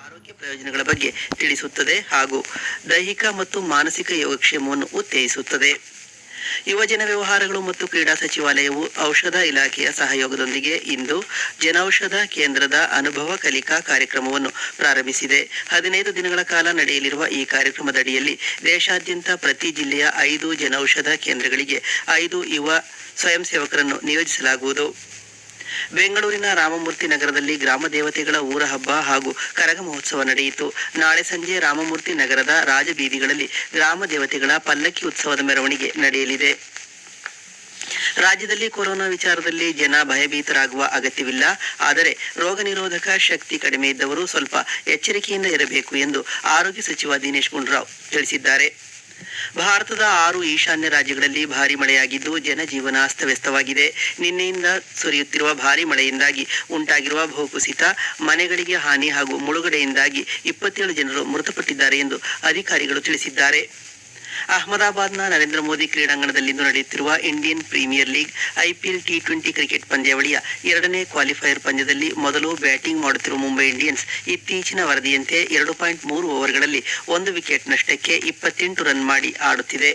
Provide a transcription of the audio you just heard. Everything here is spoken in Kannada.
ಆರೋಗ್ಯ ಪ್ರಯೋಜನಗಳ ಬಗ್ಗೆ ತಿಳಿಸುತ್ತದೆ ಹಾಗೂ ದೈಹಿಕ ಮತ್ತು ಮಾನಸಿಕ ಯೋಗಕ್ಷೇಮವನ್ನು ಉತ್ತೇಜಿಸುತ್ತದೆ. ಯುವಜನ ವ್ಯವಹಾರಗಳು ಮತ್ತು ಕ್ರೀಡಾ ಸಚಿವಾಲಯವು ಔಷಧ ಇಲಾಖೆಯ ಸಹಯೋಗದೊಂದಿಗೆ ಇಂದು ಜನೌಷಧ ಕೇಂದ್ರದ ಅನುಭವ ಕಲಿಕಾ ಕಾರ್ಯಕ್ರಮವನ್ನು ಪ್ರಾರಂಭಿಸಿದೆ. 15 ದಿನಗಳ ಕಾಲ ನಡೆಯಲಿರುವ ಈ ಕಾರ್ಯಕ್ರಮದಡಿಯಲ್ಲಿ ದೇಶಾದ್ಯಂತ ಪ್ರತಿ ಜಿಲ್ಲೆಯ 5 ಜನೌಷಧ ಕೇಂದ್ರಗಳಿಗೆ 5 ಯುವ ಸ್ವಯಂ ಸೇವಕರನ್ನು ನಿಯೋಜಿಸಲಾಗುವುದು. ಬೆಂಗಳೂರಿನ ರಾಮಮೂರ್ತಿ ನಗರದಲ್ಲಿ ಗ್ರಾಮ ದೇವತೆಗಳ ಊರ ಹಬ್ಬ ಹಾಗೂ ಕರಗ ಮಹೋತ್ಸವ ನಡೆಯಿತು. ನಾಳೆ ಸಂಜೆ ರಾಮಮೂರ್ತಿ ನಗರದ ರಾಜಬೀದಿಗಳಲ್ಲಿ ಗ್ರಾಮ ದೇವತೆಗಳ ಪಲ್ಲಕ್ಕಿ ಉತ್ಸವದ ಮೆರವಣಿಗೆ ನಡೆಯಲಿದೆ. ರಾಜ್ಯದಲ್ಲಿ ಕೊರೋನಾ ವಿಚಾರದಲ್ಲಿ ಜನ ಭಯಭೀತರಾಗುವ ಅಗತ್ಯವಿಲ್ಲ. ಆದರೆ ರೋಗ ನಿರೋಧಕ ಶಕ್ತಿ ಕಡಿಮೆ ಇದ್ದವರು ಸ್ವಲ್ಪ ಎಚ್ಚರಿಕೆಯಿಂದ ಇರಬೇಕು ಎಂದು ಆರೋಗ್ಯ ಸಚಿವ ದಿನೇಶ್ ಗುಂಡೂರಾವ್ ತಿಳಿಸಿದ್ದಾರೆ. ಭಾರತದ 6 ಈಶಾನ್ಯ ರಾಜ್ಯಗಳಲ್ಲಿ ಭಾರಿ ಮಳೆಯಾಗಿದ್ದು ಜನಜೀವನ ಅಸ್ತವ್ಯಸ್ತವಾಗಿದೆ. ನಿನ್ನೆಯಿಂದ ಸುರಿಯುತ್ತಿರುವ ಭಾರಿ ಮಳೆಯಿಂದಾಗಿ ಉಂಟಾಗಿರುವ ಭೂಕುಸಿತ, ಮನೆಗಳಿಗೆ ಹಾನಿ ಹಾಗೂ ಮುಳುಗಡೆಯಿಂದಾಗಿ 27 ಜನರು ಮೃತಪಟ್ಟಿದ್ದಾರೆ ಎಂದು ಅಧಿಕಾರಿಗಳು ತಿಳಿಸಿದ್ದಾರೆ. ಅಹಮದಾಬಾದ್ನ ನರೇಂದ್ರ ಮೋದಿ ಕ್ರೀಡಾಂಗಣದಲ್ಲಿಂದು ನಡೆಯುತ್ತಿರುವ Indian Premier League IPL T20 cricket ಪಂದ್ಯಾವಳಿಯ 2ನೇ ಕ್ವಾಲಿಫೈಯರ್ ಪಂದ್ಯದಲ್ಲಿ ಮೊದಲು ಬ್ಯಾಟಿಂಗ್ ಮಾಡುತ್ತಿರುವ ಮುಂಬೈ ಇಂಡಿಯನ್ಸ್ ಇತ್ತೀಚಿನ ವರದಿಯಂತೆ 2.3 ಓವರ್ಗಳಲ್ಲಿ 1 ವಿಕೆಟ್ ನಷ್ಟಕ್ಕೆ 28 ರನ್ ಮಾಡಿ ಆಡುತ್ತಿದೆ.